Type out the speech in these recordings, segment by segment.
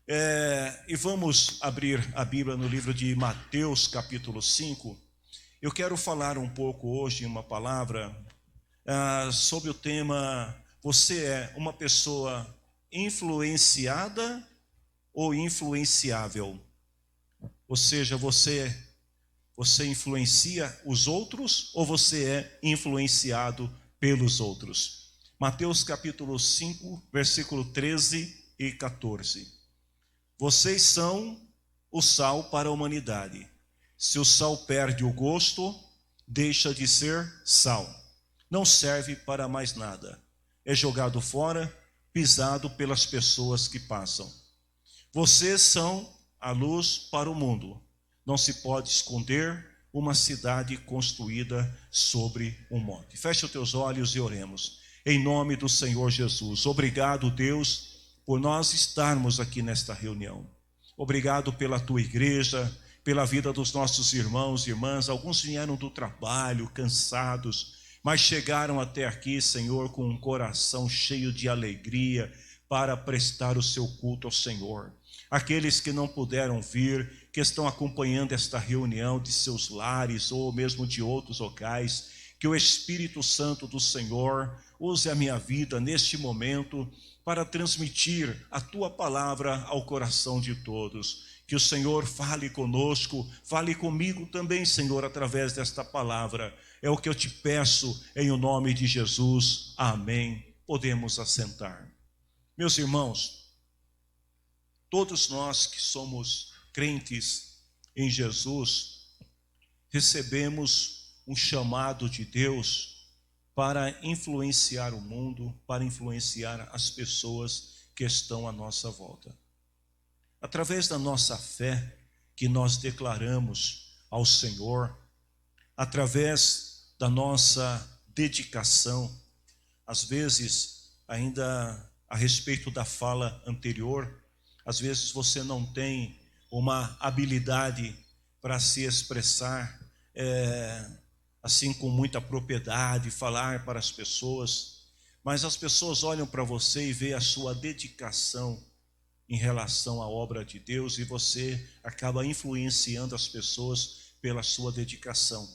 E vamos abrir a Bíblia no livro de Mateus, capítulo 5. Eu quero falar um pouco hoje, uma palavra, sobre o tema: você é uma pessoa influenciada ou influenciável? Ou seja, você influencia os outros ou você é influenciado pelos outros? Mateus capítulo 5, versículo 13 e 14. Vocês são o sal para a humanidade. Se o sal perde o gosto, deixa de ser sal. Não serve para mais nada. É jogado fora, pisado pelas pessoas que passam. Vocês são a luz para o mundo. Não se pode esconder uma cidade construída sobre um monte. Feche os teus olhos e oremos. Em nome do Senhor Jesus. Obrigado, Deus, por nós estarmos aqui nesta reunião. Obrigado pela tua igreja, pela vida dos nossos irmãos e irmãs. Alguns vieram do trabalho, cansados, mas chegaram até aqui, Senhor, com um coração cheio de alegria para prestar o seu culto ao Senhor. Aqueles que não puderam vir, que estão acompanhando esta reunião de seus lares ou mesmo de outros locais, que o Espírito Santo do Senhor use a minha vida neste momento para transmitir a tua palavra ao coração de todos. Que o Senhor fale conosco, fale comigo também, Senhor, através desta palavra. É o que eu te peço em o nome de Jesus. Amém. Podemos assentar. Meus irmãos, todos nós que somos crentes em Jesus, recebemos um chamado de Deus para influenciar o mundo, para influenciar as pessoas que estão à nossa volta. Através da nossa fé que nós declaramos ao Senhor, através da nossa dedicação, às vezes, ainda a respeito da fala anterior, às vezes você não tem uma habilidade para se expressar, assim com muita propriedade, falar para as pessoas, mas as pessoas olham para você e veem a sua dedicação em relação à obra de Deus, e você acaba influenciando as pessoas pela sua dedicação.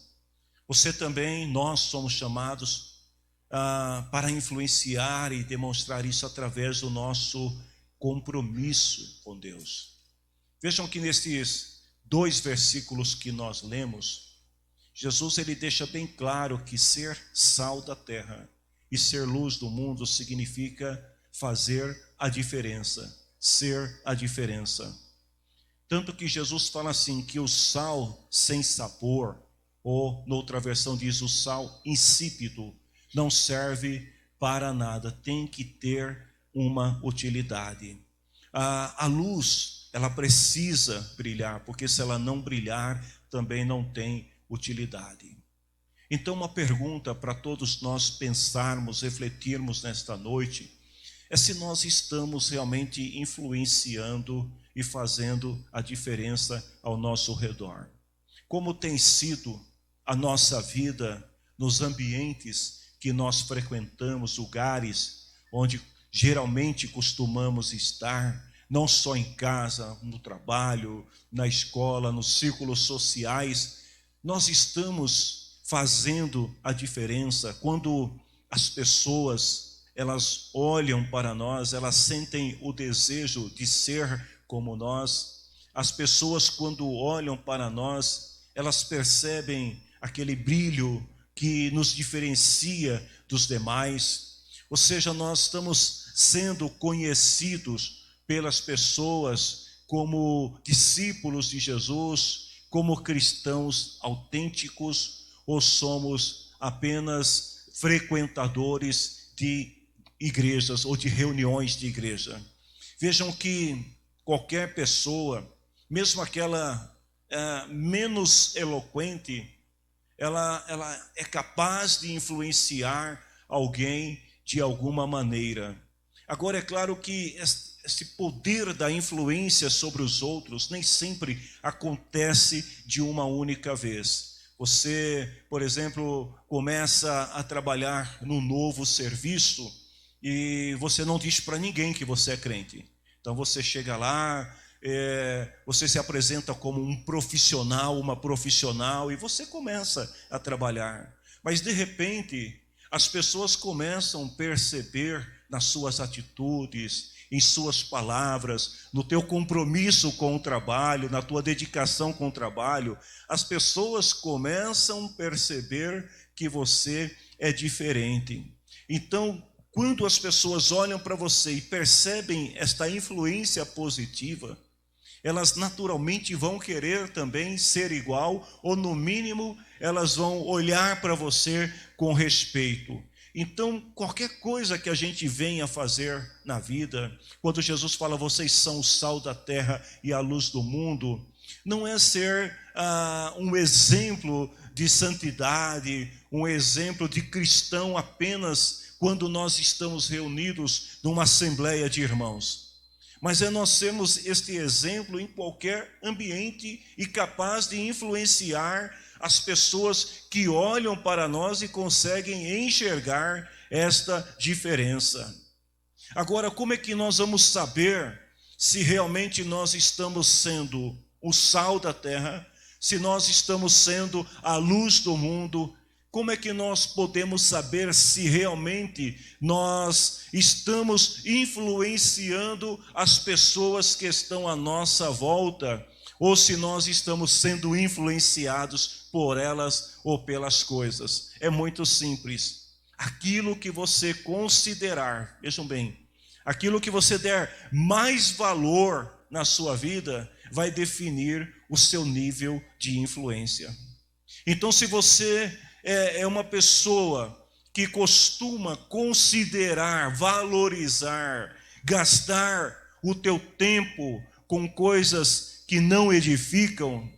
Você também, nós somos chamados para influenciar e demonstrar isso através do nosso compromisso com Deus. Vejam que nesses 2 versículos que nós lemos, Jesus ele deixa bem claro que ser sal da terra e ser luz do mundo significa fazer a diferença, ser a diferença. Tanto que Jesus fala assim, que o sal sem sabor, ou noutra versão diz o sal insípido, não serve para nada, tem que ter uma utilidade. A luz, ela precisa brilhar, porque se ela não brilhar, também não tem utilidade. Então, uma pergunta para todos nós pensarmos, refletirmos nesta noite, é se nós estamos realmente influenciando e fazendo a diferença ao nosso redor. Como tem sido a nossa vida nos ambientes que nós frequentamos, lugares onde geralmente costumamos estar, não só em casa, no trabalho, na escola, nos círculos sociais. Nós estamos fazendo a diferença quando as pessoas, elas olham para nós, elas sentem o desejo de ser como nós. As pessoas, quando olham para nós, elas percebem aquele brilho que nos diferencia dos demais. Ou seja, nós estamos sendo conhecidos pelas pessoas como discípulos de Jesus, como cristãos autênticos, ou somos apenas frequentadores de igrejas ou de reuniões de igreja. Vejam que qualquer pessoa, mesmo aquela menos eloquente, ela é capaz de influenciar alguém de alguma maneira. Agora, é claro que esse poder da influência sobre os outros nem sempre acontece de uma única vez. Você, por exemplo, começa a trabalhar num novo serviço e você não diz para ninguém que você é crente. Então você chega lá, você se apresenta como um profissional, uma profissional, e você começa a trabalhar. Mas de repente, as pessoas começam a perceber nas suas atitudes, em suas palavras, no teu compromisso com o trabalho, na tua dedicação com o trabalho, as pessoas começam a perceber que você é diferente. Então, quando as pessoas olham para você e percebem esta influência positiva, elas naturalmente vão querer também ser igual, ou no mínimo, elas vão olhar para você com respeito. Então, qualquer coisa que a gente venha fazer na vida, quando Jesus fala, vocês são o sal da terra e a luz do mundo, não é ser um exemplo de santidade, um exemplo de cristão apenas quando nós estamos reunidos numa assembleia de irmãos. Mas é nós sermos este exemplo em qualquer ambiente e capaz de influenciar as pessoas que olham para nós e conseguem enxergar esta diferença. Agora, como é que nós vamos saber se realmente nós estamos sendo o sal da terra, se nós estamos sendo a luz do mundo? Como é que nós podemos saber se realmente nós estamos influenciando as pessoas que estão à nossa volta, ou se nós estamos sendo influenciados por elas ou pelas coisas? É muito simples. Aquilo que você considerar, vejam bem, aquilo que você der mais valor na sua vida, vai definir o seu nível de influência. Então, se você é uma pessoa que costuma considerar, valorizar, gastar o teu tempo com coisas que não edificam,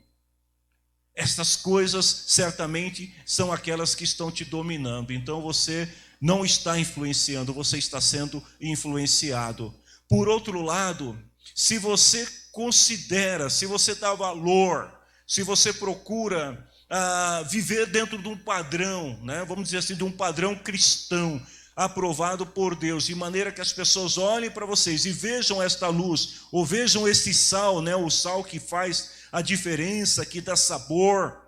essas coisas certamente são aquelas que estão te dominando. Então você não está influenciando, você está sendo influenciado. Por outro lado, se você considera, se você dá valor, se você procura viver dentro de um padrão, né? Vamos dizer assim, de um padrão cristão, aprovado por Deus, de maneira que as pessoas olhem para vocês e vejam esta luz, ou vejam esse sal, né? O sal que faz a diferença, que dá sabor,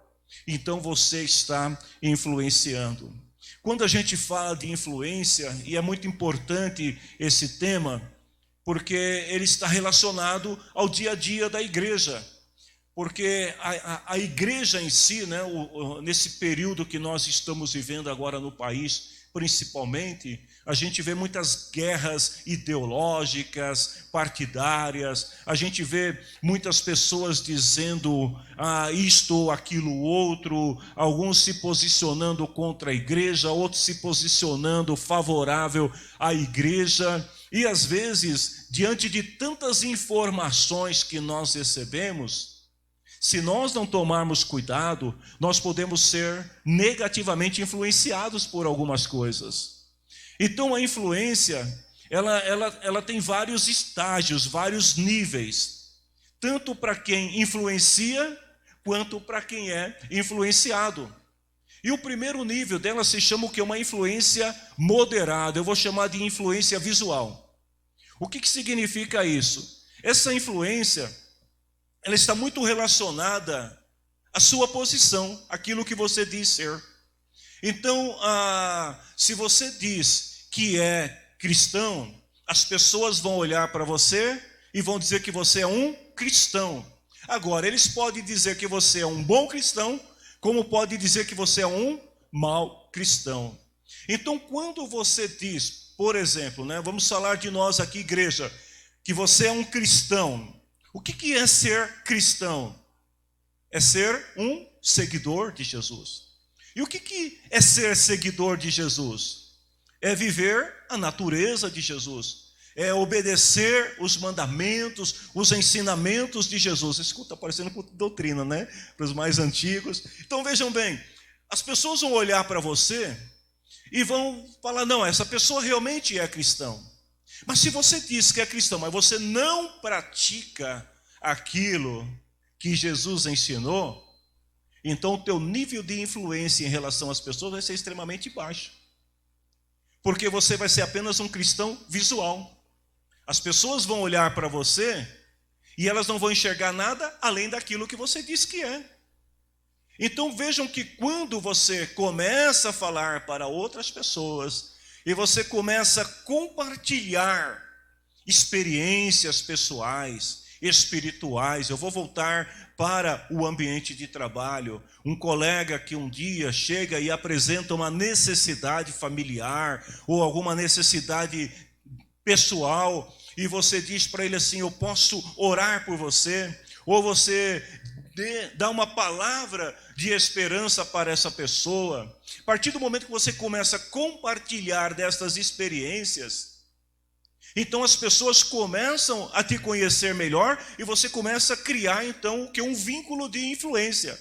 então você está influenciando. Quando a gente fala de influência, e é muito importante esse tema, porque ele está relacionado ao dia a dia da igreja. Porque a igreja em si, né, nesse período que nós estamos vivendo agora no país, principalmente, a gente vê muitas guerras ideológicas, partidárias, a gente vê muitas pessoas dizendo isto ou aquilo outro, alguns se posicionando contra a igreja, outros se posicionando favorável à igreja, e às vezes, diante de tantas informações que nós recebemos, se nós não tomarmos cuidado, nós podemos ser negativamente influenciados por algumas coisas. Então a influência, ela tem vários estágios, vários níveis, tanto para quem influencia, quanto para quem é influenciado. E o primeiro nível dela se chama o que? Uma influência moderada, eu vou chamar de influência visual. O que significa isso? Essa influência, ela está muito relacionada à sua posição, aquilo que você diz ser. Então, se você diz que é cristão, as pessoas vão olhar para você e vão dizer que você é um cristão. Agora, eles podem dizer que você é um bom cristão, como pode dizer que você é um mau cristão. Então, quando você diz, por exemplo, né, vamos falar de nós aqui, igreja, que você é um cristão. O que é ser cristão? É ser um seguidor de Jesus. E o que é ser seguidor de Jesus? É viver a natureza de Jesus. É obedecer os mandamentos, os ensinamentos de Jesus. Escuta, parecendo doutrina, né? Para os mais antigos. Então vejam bem, as pessoas vão olhar para você e vão falar, não, essa pessoa realmente é cristão. Mas se você diz que é cristão, mas você não pratica aquilo que Jesus ensinou, então o teu nível de influência em relação às pessoas vai ser extremamente baixo. Porque você vai ser apenas um cristão visual. As pessoas vão olhar para você e elas não vão enxergar nada além daquilo que você diz que é. Então vejam que quando você começa a falar para outras pessoas e você começa a compartilhar experiências pessoais, espirituais, eu vou voltar para o ambiente de trabalho. Um colega que um dia chega e apresenta uma necessidade familiar ou alguma necessidade pessoal, e você diz para ele assim: eu posso orar por você, ou você dá uma palavra de esperança para essa pessoa. A partir do momento que você começa a compartilhar destas experiências, então as pessoas começam a te conhecer melhor e você começa a criar então um vínculo de influência.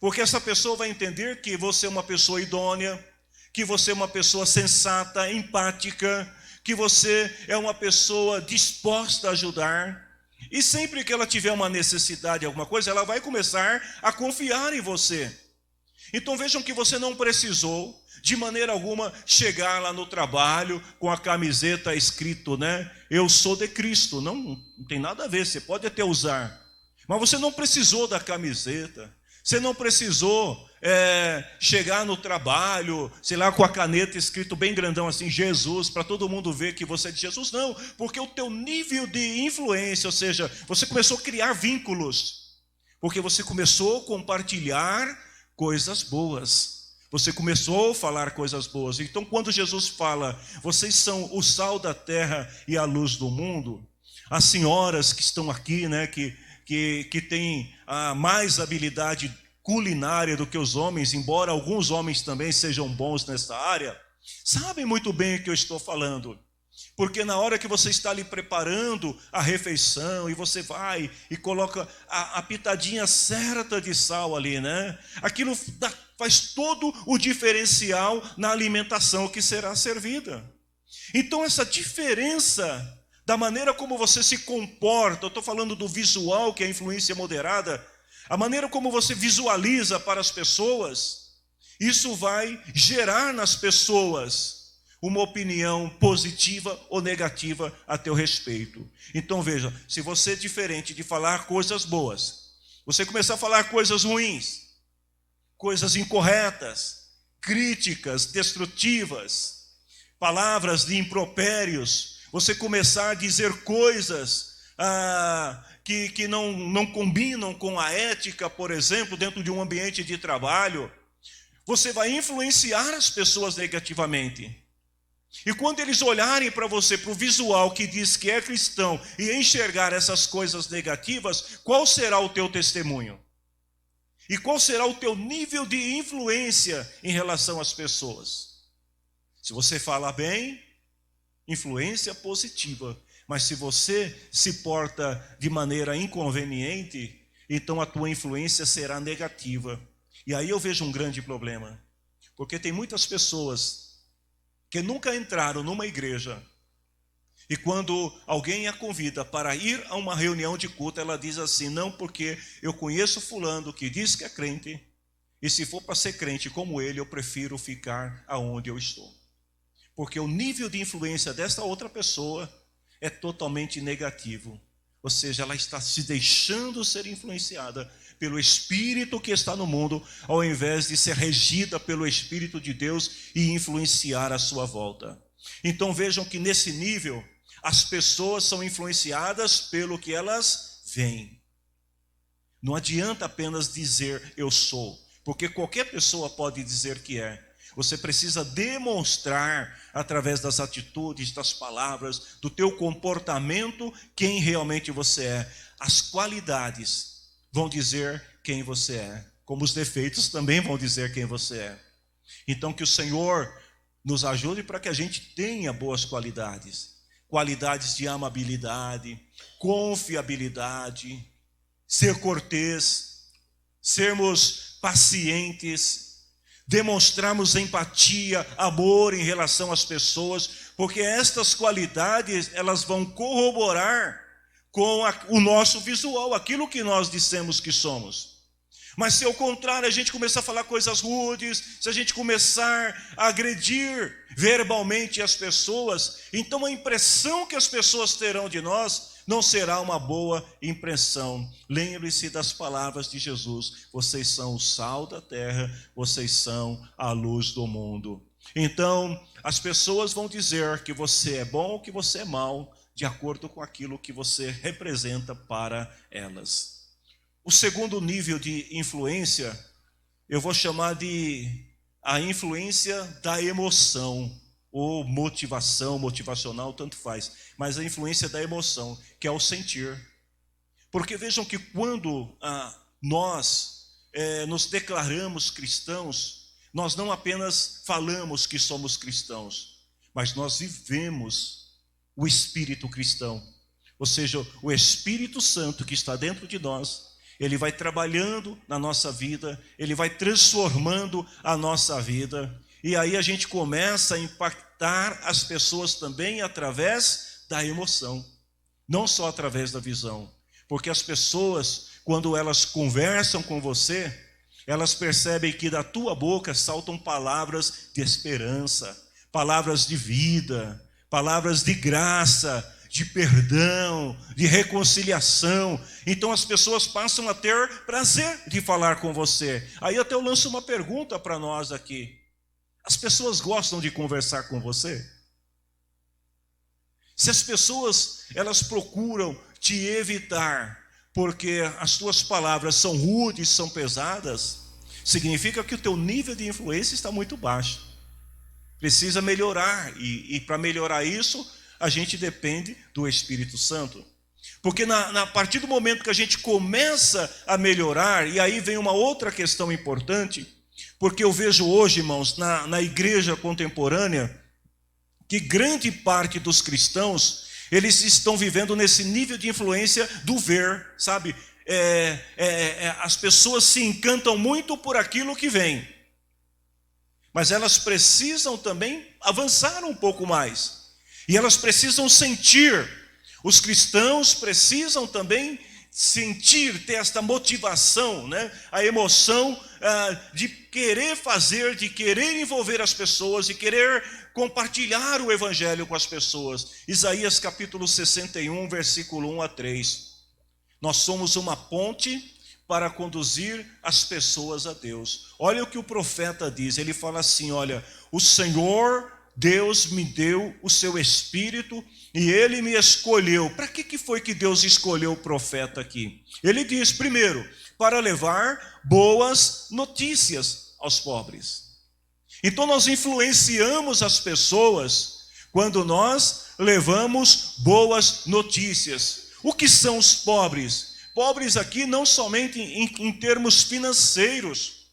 Porque essa pessoa vai entender que você é uma pessoa idônea, que você é uma pessoa sensata, empática, que você é uma pessoa disposta a ajudar. E sempre que ela tiver uma necessidade de alguma coisa, ela vai começar a confiar em você. Então vejam que você não precisou de maneira alguma chegar lá no trabalho com a camiseta escrito, né? Eu sou de Cristo. Não tem nada a ver, você pode até usar. Mas você não precisou da camiseta. Você não precisou chegar no trabalho, sei lá, com a caneta escrito bem grandão assim, Jesus, para todo mundo ver que você é de Jesus. Não, porque o teu nível de influência, ou seja, você começou a criar vínculos. Porque você começou a compartilhar coisas boas. Você começou a falar coisas boas. Então, quando Jesus fala, vocês são o sal da terra e a luz do mundo, as senhoras que estão aqui, né, que têm mais habilidade culinária do que os homens, embora alguns homens também sejam bons nessa área, sabem muito bem o que eu estou falando. Porque na hora que você está ali preparando a refeição, e você vai e coloca a pitadinha certa de sal ali, né? Aquilo faz todo o diferencial na alimentação que será servida. Então essa diferença da maneira como você se comporta, eu estou falando do visual, que é a influência moderada, a maneira como você visualiza para as pessoas, isso vai gerar nas pessoas uma opinião positiva ou negativa a teu respeito. Então veja, se você é diferente de falar coisas boas, você começar a falar coisas ruins, coisas incorretas, críticas, destrutivas, palavras de impropérios, você começar a dizer coisas que não combinam com a ética, por exemplo, dentro de um ambiente de trabalho, você vai influenciar as pessoas negativamente. E quando eles olharem para você, para o visual que diz que é cristão, e enxergar essas coisas negativas, qual será o teu testemunho? E qual será o teu nível de influência em relação às pessoas? Se você fala bem, influência positiva. Mas se você se porta de maneira inconveniente, então a tua influência será negativa. E aí eu vejo um grande problema. Porque tem muitas pessoas que nunca entraram numa igreja, e quando alguém a convida para ir a uma reunião de culto, ela diz assim: não, porque eu conheço fulano que diz que é crente, e se for para ser crente como ele, eu prefiro ficar aonde eu estou. Porque o nível de influência dessa outra pessoa é totalmente negativo. Ou seja, ela está se deixando ser influenciada pelo Espírito que está no mundo, ao invés de ser regida pelo Espírito de Deus e influenciar a sua volta. Então vejam que nesse nível, as pessoas são influenciadas pelo que elas veem. Não adianta apenas dizer eu sou, porque qualquer pessoa pode dizer que é. Você precisa demonstrar através das atitudes, das palavras, do teu comportamento, quem realmente você é. As qualidades vão dizer quem você é, como os defeitos também vão dizer quem você é. Então que o Senhor nos ajude para que a gente tenha boas qualidades. Qualidades de amabilidade, confiabilidade, ser cortês, sermos pacientes, demonstrarmos empatia, amor em relação às pessoas, porque estas qualidades, elas vão corroborar com o nosso visual, aquilo que nós dissemos que somos. Mas se ao contrário a gente começar a falar coisas rudes, se a gente começar a agredir verbalmente as pessoas, então a impressão que as pessoas terão de nós não será uma boa impressão. Lembre-se das palavras de Jesus: vocês são o sal da terra, vocês são a luz do mundo. Então as pessoas vão dizer que você é bom ou que você é mau, de acordo com aquilo que você representa para elas. O segundo nível de influência, eu vou chamar de a influência da emoção, ou motivação, motivacional, tanto faz, mas a influência da emoção, que é o sentir. Porque vejam que quando nós nos declaramos cristãos, nós não apenas falamos que somos cristãos, mas nós vivemos o espírito cristão. Ou seja, o Espírito Santo que está dentro de nós, ele vai trabalhando na nossa vida, ele vai transformando a nossa vida, e aí a gente começa a impactar as pessoas também através da emoção, não só através da visão, porque as pessoas, quando elas conversam com você, elas percebem que da tua boca saltam palavras de esperança, palavras de vida, palavras de graça, de perdão, de reconciliação. Então as pessoas passam a ter prazer de falar com você. Aí até eu lanço uma pergunta para nós aqui: as pessoas gostam de conversar com você? Se as pessoas elas procuram te evitar porque as tuas palavras são rudes, são pesadas, significa que o teu nível de influência está muito baixo. Precisa melhorar, e para melhorar isso, a gente depende do Espírito Santo. Porque a partir do momento que a gente começa a melhorar, e aí vem uma outra questão importante, porque eu vejo hoje, irmãos, na igreja contemporânea, que grande parte dos cristãos, eles estão vivendo nesse nível de influência do ver, sabe? As pessoas se encantam muito por aquilo que vem, mas elas precisam também avançar um pouco mais. E elas precisam sentir, os cristãos precisam também sentir, ter esta motivação, né? A emoção de querer fazer, de querer envolver as pessoas, de querer compartilhar o evangelho com as pessoas. Isaías capítulo 61, versículo 1 a 3. Nós somos uma ponte para conduzir as pessoas a Deus. Olha o que o profeta diz, ele fala assim: olha, o Senhor Deus me deu o seu Espírito e Ele me escolheu. Para que foi que Deus escolheu o profeta aqui? Ele diz, primeiro, para levar boas notícias aos pobres. Então nós influenciamos as pessoas quando nós levamos boas notícias. O que são os pobres? Pobres aqui não somente em termos financeiros,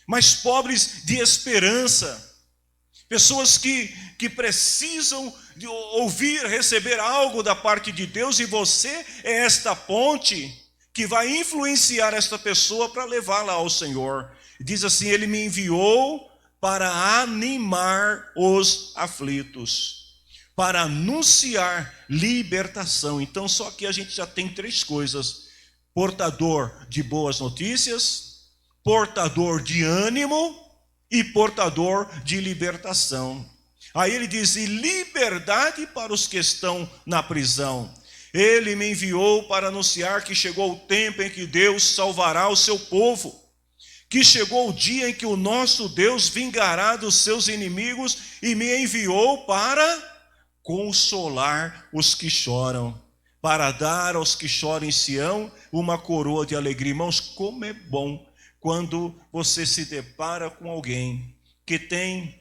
mas pobres de esperança. Pessoas que precisam de ouvir, receber algo da parte de Deus, e você é esta ponte que vai influenciar esta pessoa para levá-la ao Senhor. Diz assim: Ele me enviou para animar os aflitos, para anunciar libertação. Então só que a gente já tem três coisas: portador de boas notícias, portador de ânimo e portador de libertação. Aí ele diz: e liberdade para os que estão na prisão. Ele me enviou para anunciar que chegou o tempo em que Deus salvará o seu povo, que chegou o dia em que o nosso Deus vingará dos seus inimigos, e me enviou para consolar os que choram, para dar aos que choram em Sião uma coroa de alegria. Irmãos, como é bom quando você se depara com alguém que tem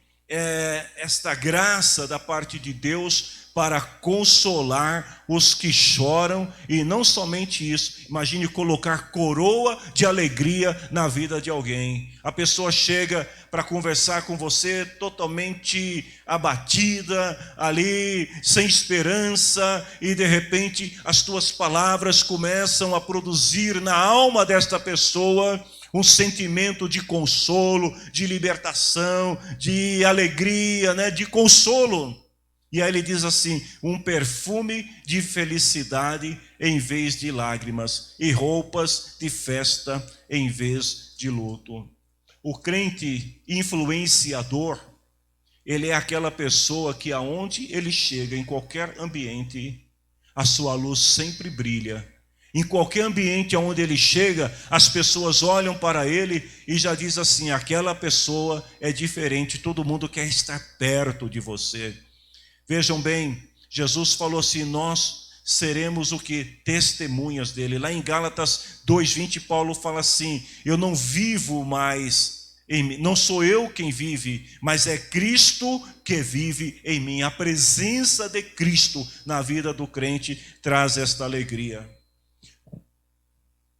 esta graça da parte de Deus para consolar os que choram. E não somente isso, imagine colocar coroa de alegria na vida de alguém. A pessoa chega para conversar com você totalmente abatida, ali sem esperança, e de repente as tuas palavras começam a produzir na alma desta pessoa um sentimento de consolo, de libertação, de alegria, né, de consolo. E aí ele diz assim: um perfume de felicidade em vez de lágrimas, e roupas de festa em vez de luto. O crente influenciador, ele é aquela pessoa que aonde ele chega, em qualquer ambiente, a sua luz sempre brilha. Em qualquer ambiente onde ele chega, as pessoas olham para ele e já diz assim: aquela pessoa é diferente, todo mundo quer estar perto de você. Vejam bem, Jesus falou assim: nós seremos o que? Testemunhas dele. Lá em Gálatas 2:20, Paulo fala assim: eu não vivo mais em mim, não sou eu quem vive, mas é Cristo que vive em mim. A presença de Cristo na vida do crente traz esta alegria.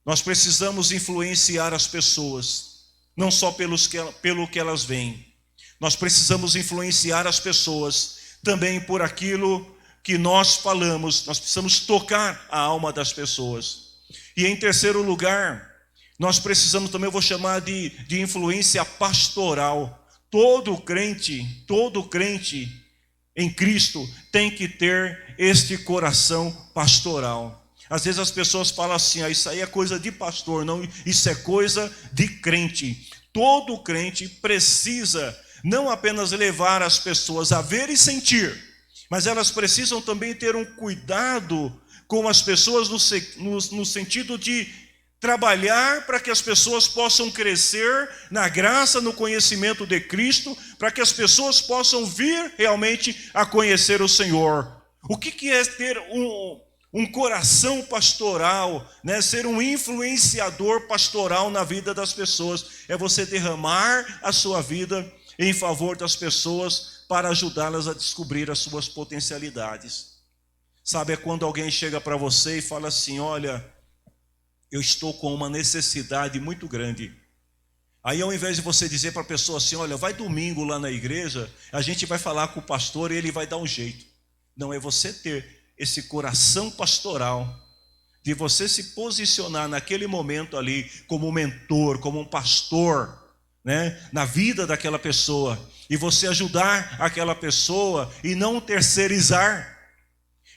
Nós precisamos influenciar as pessoas, não só pelo que elas veem. Nós precisamos influenciar as pessoas também por aquilo que nós falamos. Nós precisamos tocar a alma das pessoas. E em terceiro lugar, nós precisamos também, eu vou chamar de influência pastoral. Todo crente em Cristo tem que ter este coração pastoral. Às vezes as pessoas falam assim: isso aí é coisa de pastor. Não, isso é coisa de crente. Todo crente precisa não apenas levar as pessoas a ver e sentir, mas elas precisam também ter um cuidado com as pessoas no sentido de trabalhar para que as pessoas possam crescer na graça, no conhecimento de Cristo, para que as pessoas possam vir realmente a conhecer o Senhor. O que é ter um coração pastoral, né? Ser um influenciador pastoral na vida das pessoas? É você derramar a sua vida em favor das pessoas para ajudá-las a descobrir as suas potencialidades. Sabe, é quando alguém chega para você e fala assim: olha, eu estou com uma necessidade muito grande. Aí, ao invés de você dizer para a pessoa assim: olha, vai domingo lá na igreja, a gente vai falar com o pastor e ele vai dar um jeito. Não, é você ter esse coração pastoral, de você se posicionar naquele momento ali como um mentor, como um pastor, né, na vida daquela pessoa, e você ajudar aquela pessoa e não terceirizar.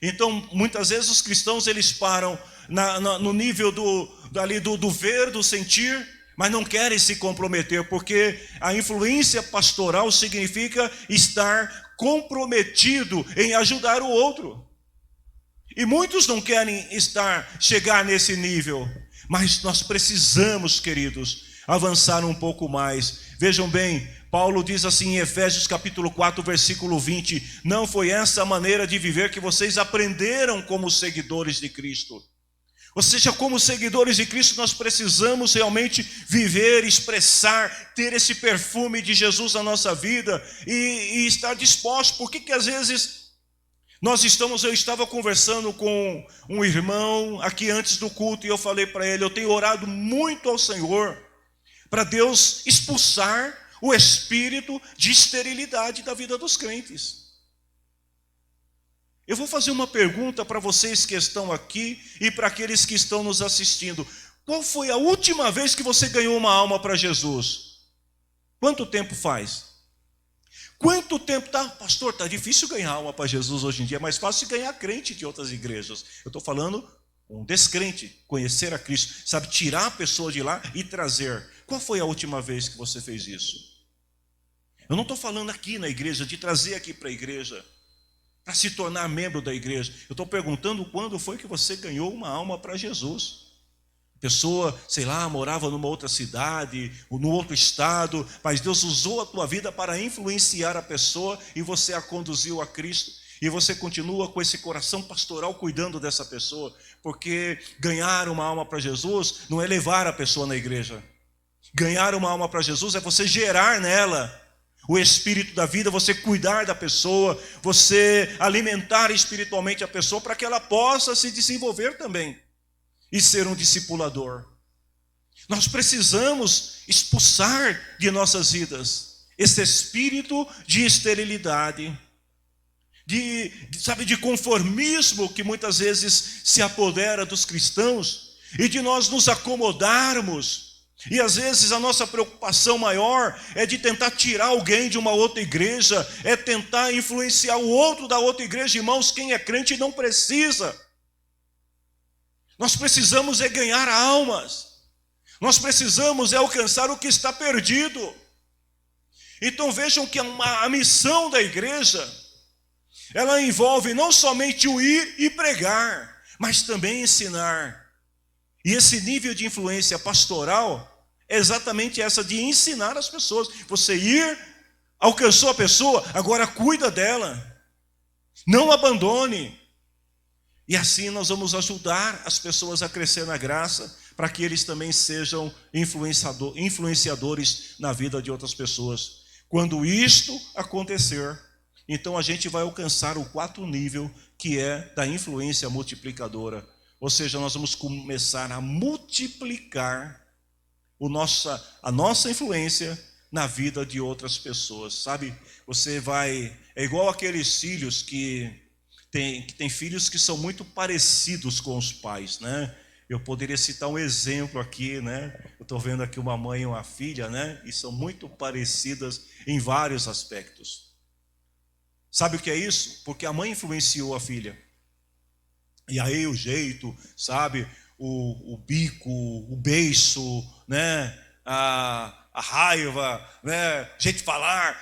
Então, muitas vezes os cristãos eles param no nível do ver, do sentir, mas não querem se comprometer, porque a influência pastoral significa estar comprometido em ajudar o outro. E muitos não querem chegar nesse nível, mas nós precisamos, queridos, avançar um pouco mais. Vejam bem, Paulo diz assim em Efésios capítulo 4, versículo 20: não foi essa a maneira de viver que vocês aprenderam como seguidores de Cristo. Ou seja, como seguidores de Cristo, nós precisamos realmente viver, expressar, ter esse perfume de Jesus na nossa vida e estar disposto. Por que às vezes eu estava conversando com um irmão aqui antes do culto, e eu falei para ele: eu tenho orado muito ao Senhor para Deus expulsar o espírito de esterilidade da vida dos crentes. Eu vou fazer uma pergunta para vocês que estão aqui e para aqueles que estão nos assistindo: qual foi a última vez que você ganhou uma alma para Jesus? Quanto tempo faz? Quanto tempo? Pastor, está difícil ganhar alma para Jesus hoje em dia. É mais fácil ganhar crente de outras igrejas. Eu estou falando um descrente, conhecer a Cristo, sabe, tirar a pessoa de lá e trazer. Qual foi a última vez que você fez isso? Eu não estou falando aqui na igreja, de trazer aqui para a igreja, para se tornar membro da igreja. Eu estou perguntando quando foi que você ganhou uma alma para Jesus. Pessoa, sei lá, morava numa outra cidade, ou num outro estado, mas Deus usou a tua vida para influenciar a pessoa e você a conduziu a Cristo. E você continua com esse coração pastoral cuidando dessa pessoa, porque ganhar uma alma para Jesus não é levar a pessoa na igreja. Ganhar uma alma para Jesus é você gerar nela o espírito da vida, você cuidar da pessoa, você alimentar espiritualmente a pessoa para que ela possa se desenvolver também e ser um discipulador. Nós precisamos expulsar de nossas vidas esse espírito de esterilidade, de conformismo que muitas vezes se apodera dos cristãos, e de nós nos acomodarmos. E às vezes a nossa preocupação maior é de tentar tirar alguém de uma outra igreja, é tentar influenciar o outro da outra igreja. Irmãos, quem é crente não precisa. Nós precisamos é ganhar almas. Nós precisamos é alcançar o que está perdido. Então vejam que a missão da igreja, ela envolve não somente o ir e pregar, mas também ensinar. E esse nível de influência pastoral é exatamente essa de ensinar as pessoas. Você ir, alcançou a pessoa, agora cuida dela. Não abandone. E assim nós vamos ajudar as pessoas a crescer na graça, para que eles também sejam influenciadores na vida de outras pessoas. Quando isto acontecer, então a gente vai alcançar o 4º nível, que é da influência multiplicadora. Ou seja, nós vamos começar a multiplicar a nossa influência na vida de outras pessoas. Sabe, é igual aqueles filhos que tem filhos que são muito parecidos com os pais, né? Eu poderia citar um exemplo aqui, né? Eu estou vendo aqui uma mãe e uma filha, né? E são muito parecidas em vários aspectos. Sabe o que é isso? Porque a mãe influenciou a filha. E aí o jeito, sabe? O bico, o beiço, né? A raiva, né? Jeito de falar.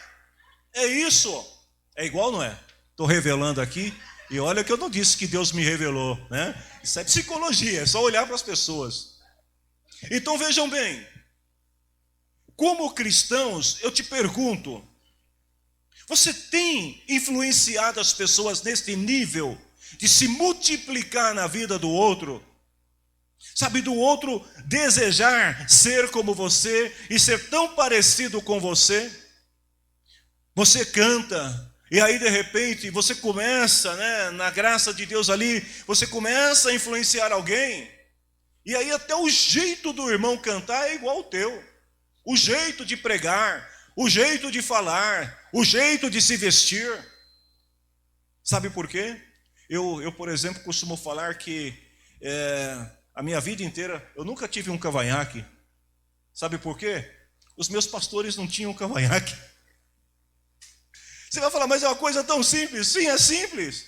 É isso. É igual, não é? Estou revelando aqui. E olha que eu não disse que Deus me revelou, né? Isso é psicologia, é só olhar para as pessoas. Então vejam bem, como cristãos, eu te pergunto, você tem influenciado as pessoas neste nível de se multiplicar na vida do outro? Sabe, do outro desejar ser como você e ser tão parecido com você? Você canta, e aí de repente você começa, né, na graça de Deus ali, você começa a influenciar alguém, e aí até o jeito do irmão cantar é igual ao teu. O jeito de pregar, o jeito de falar, o jeito de se vestir. Sabe por quê? Eu por exemplo, costumo falar que a minha vida inteira eu nunca tive um cavanhaque. Sabe por quê? Os meus pastores não tinham cavanhaque. Você vai falar, mas é uma coisa tão simples. Sim, é simples.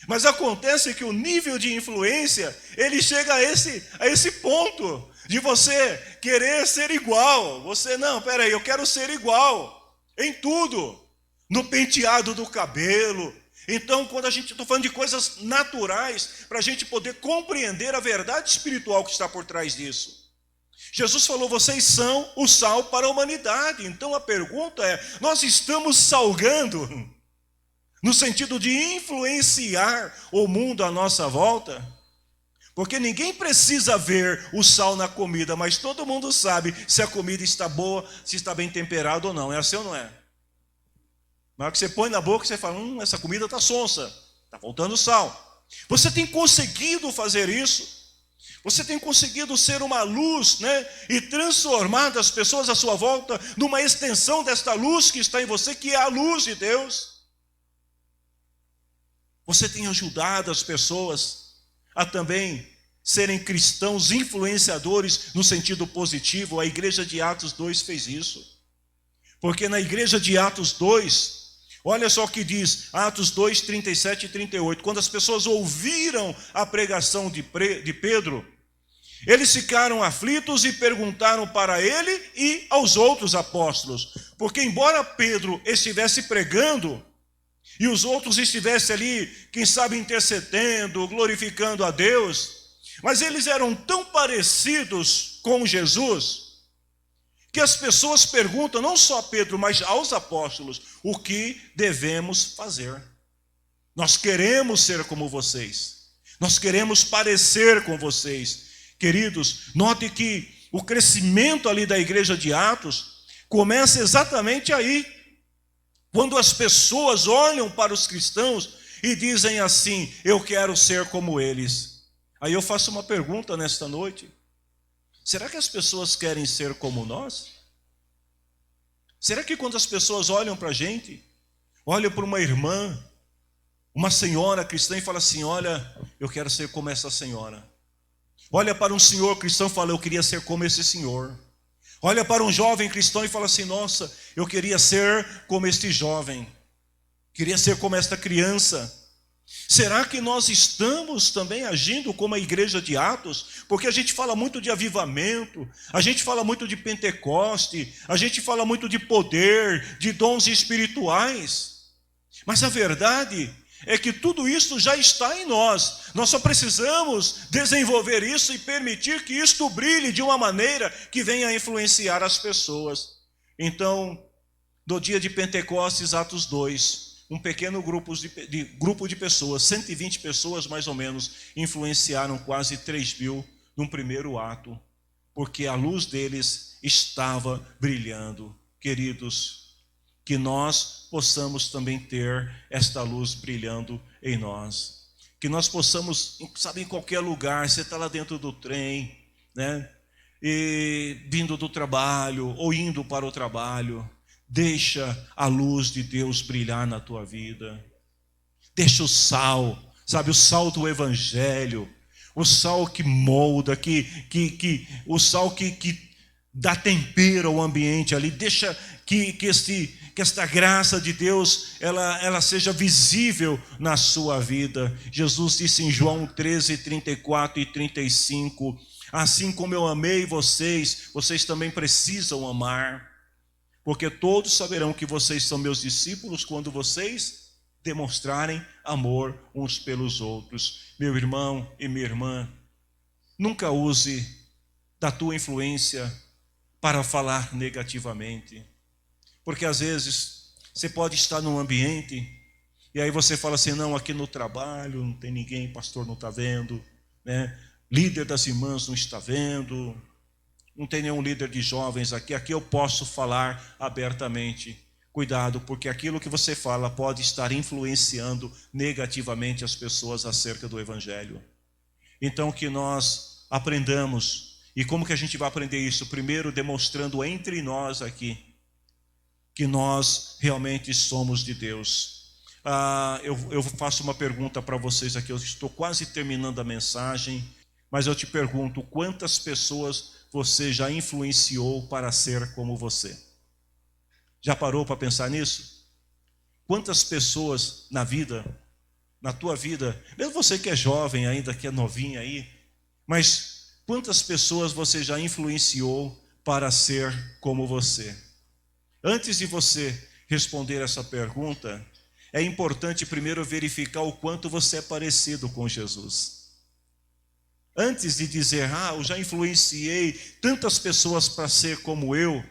Mas acontece que o nível de influência, ele chega a esse ponto de você querer ser igual. Você, não, peraí, eu quero ser igual em tudo. No penteado do cabelo. Então, quando a gente está falando de coisas naturais, para a gente poder compreender a verdade espiritual que está por trás disso. Jesus falou, vocês são o sal para a humanidade. Então a pergunta é, nós estamos salgando no sentido de influenciar o mundo à nossa volta? Porque ninguém precisa ver o sal na comida, mas todo mundo sabe se a comida está boa, se está bem temperada ou não. É assim ou não é? Na hora que você põe na boca, você fala, essa comida está sonsa, está faltando sal. Você tem conseguido fazer isso? Você tem conseguido ser uma luz, né? E transformar as pessoas à sua volta numa extensão desta luz que está em você, que é a luz de Deus. Você tem ajudado as pessoas a também serem cristãos influenciadores no sentido positivo. A igreja de Atos 2 fez isso. Porque na igreja de Atos 2, olha só o que diz, Atos 2, 37 e 38. Quando as pessoas ouviram a pregação de Pedro, eles ficaram aflitos e perguntaram para ele e aos outros apóstolos. Porque embora Pedro estivesse pregando, e os outros estivessem ali, quem sabe intercedendo, glorificando a Deus, mas eles eram tão parecidos com Jesus, que as pessoas perguntam, não só a Pedro, mas aos apóstolos, o que devemos fazer? Nós queremos ser como vocês. Nós queremos parecer com vocês. Queridos, note que o crescimento ali da igreja de Atos começa exatamente aí. Quando as pessoas olham para os cristãos e dizem assim, eu quero ser como eles. Aí eu faço uma pergunta nesta noite. Será que as pessoas querem ser como nós? Será que quando as pessoas olham para a gente, olham para uma irmã, uma senhora cristã e falam assim, olha, eu quero ser como essa senhora. Olha para um senhor cristão e fala, eu queria ser como esse senhor. Olha para um jovem cristão e fala assim, nossa, eu queria ser como este jovem. Queria ser como esta criança. Será que nós estamos também agindo como a igreja de Atos? Porque a gente fala muito de avivamento, a gente fala muito de Pentecoste, a gente fala muito de poder, de dons espirituais. Mas a verdade é que tudo isso já está em nós. Nós só precisamos desenvolver isso e permitir que isto brilhe de uma maneira que venha a influenciar as pessoas. Então, no dia de Pentecostes, Atos 2, um pequeno grupo de pessoas, 120 pessoas mais ou menos, influenciaram quase 3.000 num primeiro ato, porque a luz deles estava brilhando. Queridos, que nós possamos também ter esta luz brilhando em nós. Que nós possamos, sabe, em qualquer lugar, você está lá dentro do trem, né? E vindo do trabalho ou indo para o trabalho, deixa a luz de Deus brilhar na tua vida. Deixa o sal, sabe, o sal do evangelho, o sal que molda, o sal que dá tempero ao ambiente ali. Deixa que esta graça de Deus ela seja visível na sua vida. Jesus disse em João 13, 34 e 35: assim como eu amei vocês, vocês também precisam amar. Porque todos saberão que vocês são meus discípulos quando vocês demonstrarem amor uns pelos outros. Meu irmão e minha irmã, nunca use da tua influência para falar negativamente. Porque às vezes você pode estar num ambiente e aí você fala assim: não, aqui no trabalho não tem ninguém, pastor não está vendo, né? Líder das irmãs não está vendo, não tem nenhum líder de jovens aqui eu posso falar abertamente. Cuidado, porque aquilo que você fala pode estar influenciando negativamente as pessoas acerca do evangelho. Então que nós aprendamos. E como que a gente vai aprender isso? Primeiro, demonstrando entre nós aqui que nós realmente somos de Deus. Eu faço uma pergunta para vocês aqui. Eu estou quase terminando a mensagem, mas eu te pergunto: quantas pessoas você já influenciou para ser como você? Já parou para pensar nisso? Quantas pessoas na tua vida, mesmo você que é jovem ainda, que é novinha aí, mas quantas pessoas você já influenciou para ser como você? Antes de você responder essa pergunta, é importante primeiro verificar o quanto você é parecido com Jesus. Antes de dizer: eu já influenciei tantas pessoas para ser como eu,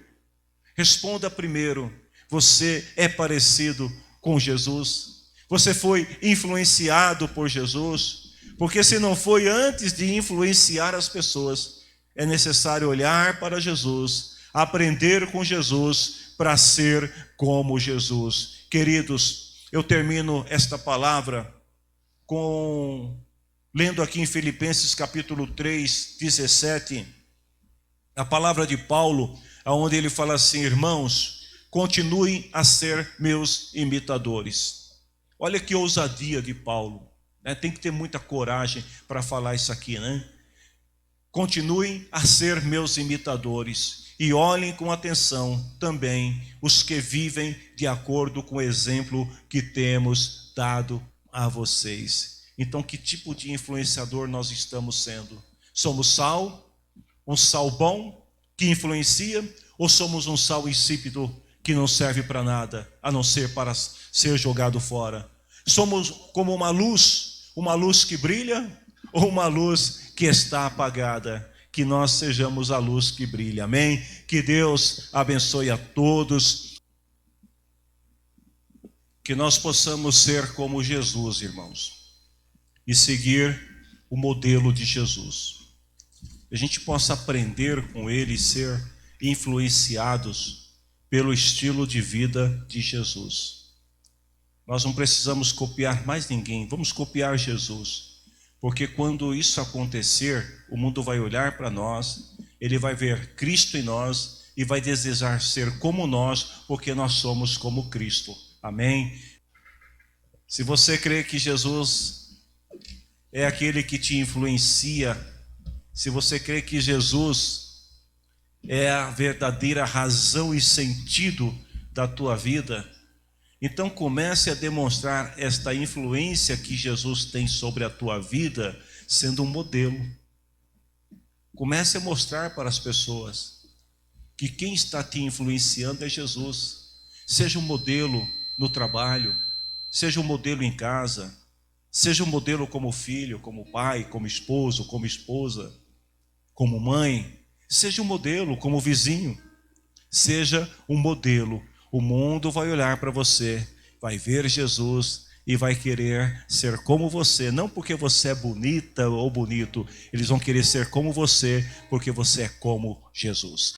responda primeiro: você é parecido com Jesus? Você foi influenciado por Jesus? Porque se não foi, antes de influenciar as pessoas, é necessário olhar para Jesus, aprender com Jesus para ser como Jesus. Queridos, eu termino esta palavra lendo aqui em Filipenses capítulo 3, 17, a palavra de Paulo, onde ele fala assim: irmãos, continuem a ser meus imitadores. Olha que ousadia de Paulo, né? Tem que ter muita coragem para falar isso aqui, né? Continuem a ser meus imitadores e olhem com atenção também os que vivem de acordo com o exemplo que temos dado a vocês. Então, que tipo de influenciador nós estamos sendo? Somos sal, um sal bom que influencia, ou somos um sal insípido que não serve para nada, a não ser para ser jogado fora? Somos como uma luz que brilha, ou uma luz que está apagada? Que nós sejamos a luz que brilha, amém? Que Deus abençoe a todos, que nós possamos ser como Jesus, irmãos, e seguir o modelo de Jesus. A gente possa aprender com ele e ser influenciados pelo estilo de vida de Jesus. Nós não precisamos copiar mais ninguém, vamos copiar Jesus. Porque quando isso acontecer, o mundo vai olhar para nós, ele vai ver Cristo em nós e vai desejar ser como nós, porque nós somos como Cristo. Amém? Se você crê que Jesus é aquele que te influencia, se você crê que Jesus é a verdadeira razão e sentido da tua vida, Então comece a demonstrar esta influência que Jesus tem sobre a tua vida, sendo um modelo. Comece a mostrar para as pessoas que quem está te influenciando é Jesus. Seja um modelo no trabalho, seja um modelo em casa, seja um modelo como filho, como pai, como esposo, como esposa, como mãe. Seja um modelo como vizinho. Seja um modelo. O mundo vai olhar para você, vai ver Jesus e vai querer ser como você. Não porque você é bonita ou bonito, eles vão querer ser como você, porque você é como Jesus.